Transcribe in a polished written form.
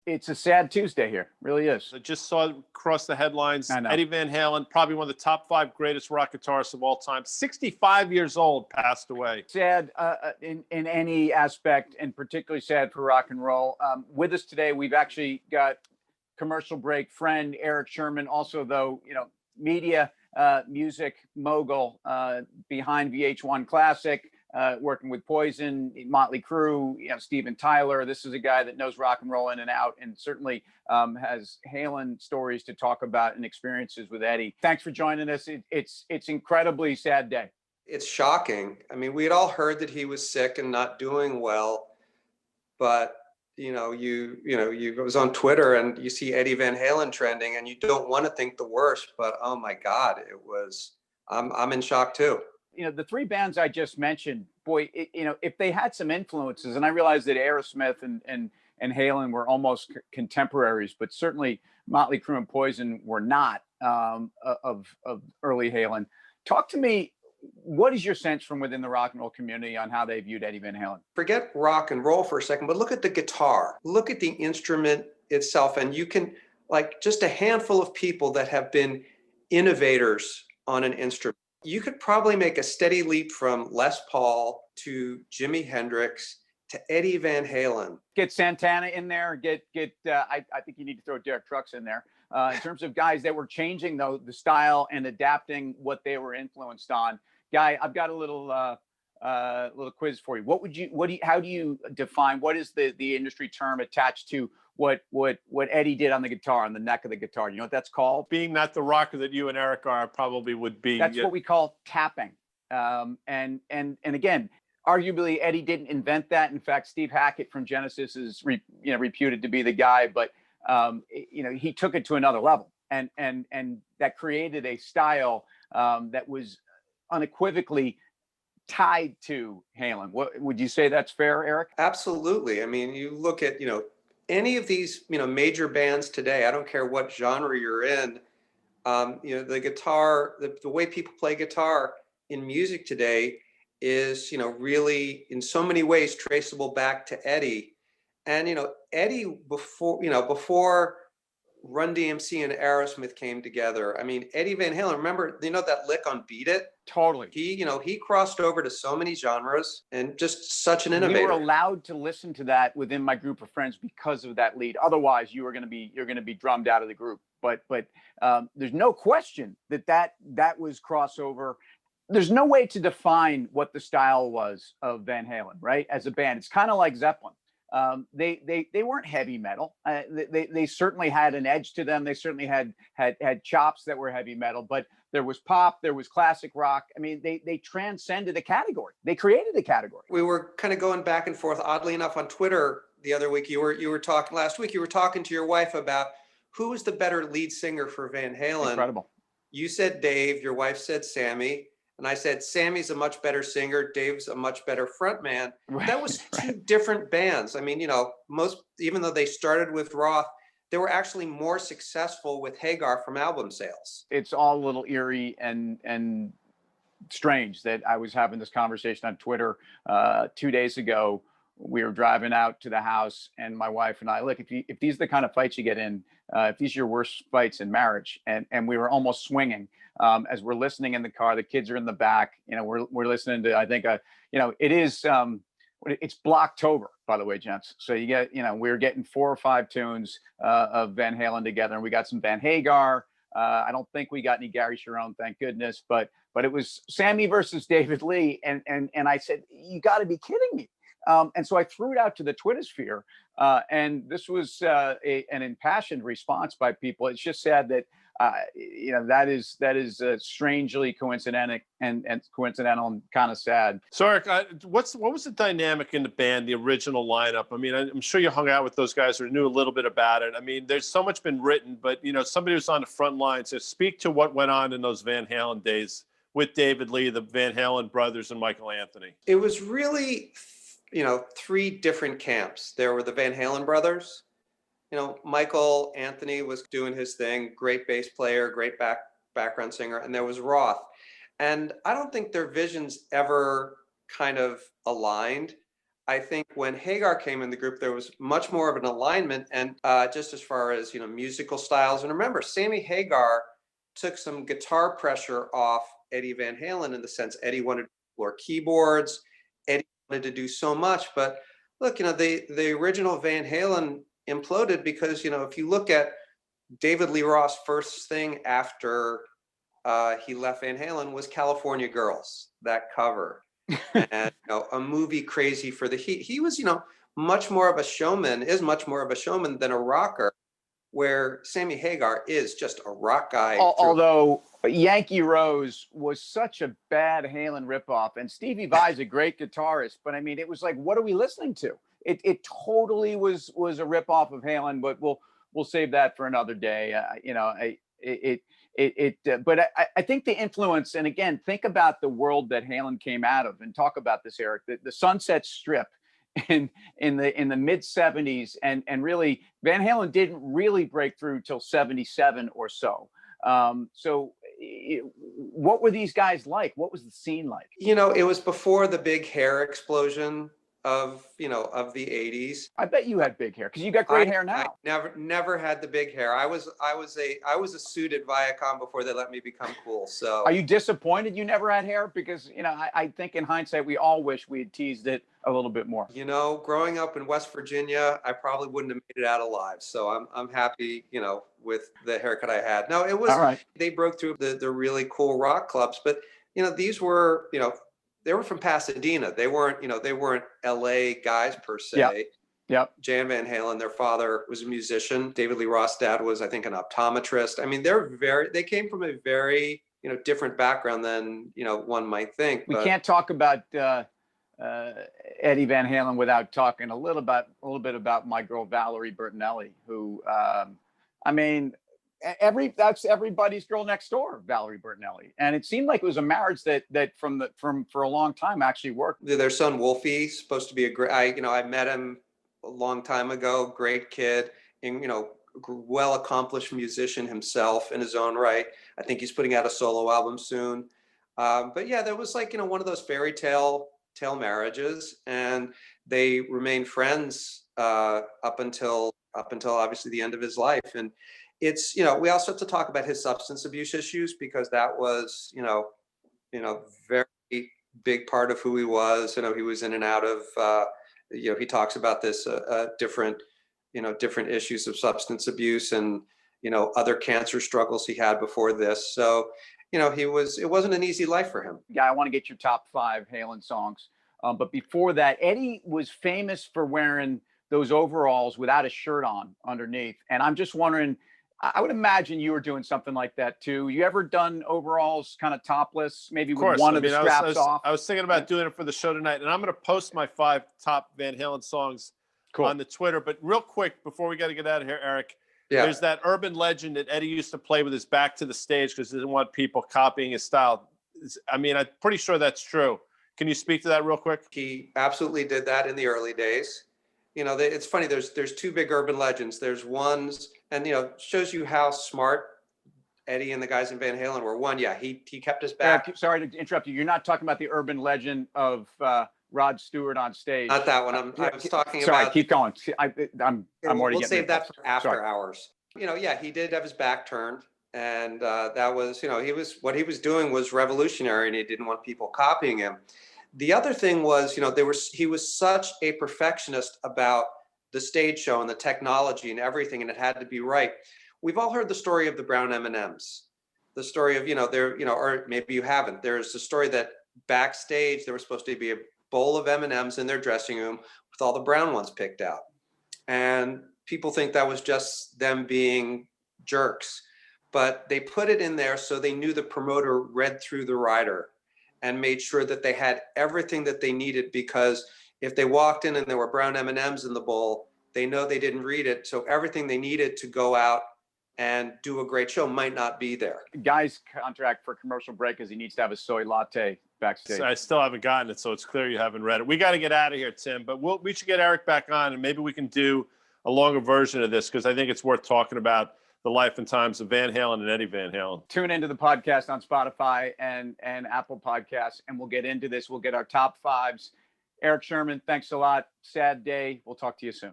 It's a sad Tuesday here. Really is. I just saw across the headlines, I know. Eddie Van Halen, probably one of the top 5 greatest rock guitarists of all time, 65 years old, passed away. Sad in any aspect, and particularly sad for rock and roll. With us today, we've actually got commercial break friend Eric Sherman, also though, media, music mogul behind VH1 Classic, working with Poison, Motley Crue, Steven Tyler. This is a guy that knows rock and roll in and out, and certainly has Halen stories to talk about and experiences with Eddie. Thanks for joining us. It's incredibly sad day. It's shocking. I mean, we had all heard that he was sick and not doing well, but you was on Twitter and you see Eddie Van Halen trending, and you don't want to think the worst, but oh my God, I'm in shock too. The 3 bands I just mentioned, boy, if they had some influences, and I realize that Aerosmith and Halen were almost contemporaries, but certainly Motley Crue and Poison were not of early Halen. Talk to me. What is your sense from within the rock and roll community on how they viewed Eddie Van Halen? Forget rock and roll for a second, but look at the guitar. Look at the instrument itself. And you can, like, just a handful of people that have been innovators on an instrument. You could probably make a steady leap from Les Paul to Jimi Hendrix to Eddie Van Halen. Get Santana in there. I think you need to throw Derek Trucks in there. In terms of guys that were changing the style and adapting what they were influenced on. Guy, I've got a little quiz for you. How do you define, what is the industry term attached to what Eddie did on the guitar, on the neck of the guitar? You know what that's called? Being not the rocker that you and Eric are, probably would be. That's what we call tapping. And again, arguably Eddie didn't invent that. In fact, Steve Hackett from Genesis is reputed to be the guy, but he took it to another level, and that created a style that was unequivocally tied to Halen. What would you say that's fair, Eric? Absolutely. I mean, you look at, any of these, major bands today, I don't care what genre you're in, the guitar, the way people play guitar in music today is, really in so many ways traceable back to Eddie. And, Eddie before Run DMC and Aerosmith came together. I mean, Eddie Van Halen, remember, that lick on Beat It? Totally. He crossed over to so many genres and just such an innovator. We were allowed to listen to that within my group of friends because of that lead. Otherwise, you're going to be drummed out of the group. But there's no question that was crossover. There's no way to define what the style was of Van Halen, right? As a band, it's kind of like Zeppelin. They weren't heavy metal. They certainly had an edge to them. They certainly had chops that were heavy metal, but there was pop, there was classic rock. I mean, they transcended a category. They created a category. We were kind of going back and forth, oddly enough, on Twitter the other week. You were talking last week. You were talking to your wife about who was the better lead singer for Van Halen. Incredible. You said Dave. Your wife said Sammy. And I said, Sammy's a much better singer. Dave's a much better frontman. Right, that was two different bands. I mean, even though they started with Roth, they were actually more successful with Hagar from album sales. It's all a little eerie and strange that I was having this conversation on Twitter 2 days ago. We were driving out to the house, and my wife and I, look, if these are the kind of fights you get in, if these are your worst fights in marriage, and we were almost swinging as we're listening in the car. The kids are in the back. We're listening to, I think, it is it's Blocktober, by the way, gents. So you get, we're getting 4 or 5 tunes of Van Halen together, and we got some Van Hagar. I don't think we got any Gary Sharon, thank goodness, but it was Sammy versus David Lee, and I said, you got to be kidding me. And so I threw it out to the Twitter sphere, and this was an impassioned response by people. It's just sad that that is strangely coincidental and kind of sad. So Eric, what was the dynamic in the band, the original lineup? I mean, I'm sure you hung out with those guys or knew a little bit about it. I mean, there's so much been written, but somebody who's on the front line, so speak to what went on in those Van Halen days with David Lee, the Van Halen brothers, and Michael Anthony. It was really 3 different camps. There were the Van Halen brothers. Michael Anthony was doing his thing, great bass player, great background singer, and there was Roth. And I don't think their visions ever kind of aligned. I think when Hagar came in the group, there was much more of an alignment, and just as far as musical styles. And remember, Sammy Hagar took some guitar pressure off Eddie Van Halen in the sense Eddie wanted to explore keyboards, Eddie wanted to do so much. But look, the original Van Halen imploded because if you look at David Lee Roth's first thing after he left Van Halen was California Girls, that cover. And a movie Crazy for the Heat. He was, much more of a showman, is much more of a showman than a rocker, where Sammy Hagar is just a rock guy. Although Yankee Rose was such a bad Halen ripoff, and Stevie Vai's a great guitarist, but I memean, it was like, what are we listening to? It totally was a ripoff of Halen, but we'll save that for another day. But I think the influence, and again, think about the world that Halen came out of, and talk about this, Eric, the Sunset Strip in the mid 70s, and really Van Halen didn't really break through till 77 or so. What were these guys like? What was the scene like? It was before the big hair explosion of the 80s. I bet you had big hair because you got great hair now. I never had the big hair. I was a suit at Viacom before they let me become cool. So are you disappointed you never had hair? Because I think in hindsight we all wish we had teased it a little bit more. Growing up in West Virginia, I probably wouldn't have made it out alive. So I'm happy, with the haircut I had. No, it was all right. They broke through the really cool rock clubs, but these were they were from Pasadena. They weren't LA guys per se. Yep. Jan Van Halen, their father was a musician. David Lee Roth's dad was, I think, an optometrist. I mean, they came from a very, different background than, one might think. We can't talk about Eddie Van Halen without talking a little bit about my girl, Valerie Bertinelli, who, that's everybody's girl next door, Valerie Bertinelli. And it seemed like it was a marriage that for a long time actually worked. Their son Wolfie's supposed to be a great, I met him a long time ago, great kid, and well accomplished musician himself in his own right. I think he's putting out a solo album soon. But yeah, there was one of those fairy tale marriages, and they remained friends up until obviously the end of his life. And it's, we also have to talk about his substance abuse issues, because that was, very big part of who he was. He was in and out of, he talks about this, different issues of substance abuse and, other cancer struggles he had before this. So, it wasn't an easy life for him. Yeah, I want to get your top 5 Halen songs. But before that, Eddie was famous for wearing those overalls without a shirt on underneath. And I'm just wondering, I would imagine you were doing something like that too. You ever done overalls kind of topless, maybe with one of the straps off? I was thinking about doing it for the show tonight, and I'm going to post my 5 top Van Halen songs on the Twitter. But real quick, before we got to get out of here, Eric, there's that urban legend that Eddie used to play with his back to the stage because he didn't want people copying his style. I'm pretty sure that's true. Can you speak to that real quick? He absolutely did that in the early days. It's funny. There's 2 big urban legends. There's ones, and shows you how smart Eddie and the guys in Van Halen were. One, he kept his back. Sorry to interrupt you. You're not talking about the urban legend of Rod Stewart on stage. Not that one. I was talking about. Sorry, keep going. I'm already. We'll save that for after hours. He did have his back turned, and that was, what he was doing was revolutionary, and he didn't want people copying him. The other thing was, he was such a perfectionist about the stage show and the technology and everything, and it had to be right. We've all heard the story of the brown M&Ms, the story of, or maybe you haven't. There's the story that backstage there was supposed to be a bowl of M&Ms in their dressing room with all the brown ones picked out. And people think that was just them being jerks, but they put it in there so they knew the promoter read through the rider and made sure that they had everything that they needed, because if they walked in and there were brown M&Ms in the bowl, they know they didn't read it. So everything they needed to go out and do a great show might not be there. Guy's contract for commercial break is he needs to have a soy latte backstage. So I still haven't gotten it, so it's clear you haven't read it. We got to get out of here, Tim, but we should get Eric back on, and maybe we can do a longer version of this, because I think it's worth talking about the life and times of Van Halen and Eddie Van Halen. Tune into the podcast on Spotify and Apple Podcasts, and we'll get into this. We'll get our top 5s. Eric Sherman, thanks a lot. Sad day. We'll talk to you soon.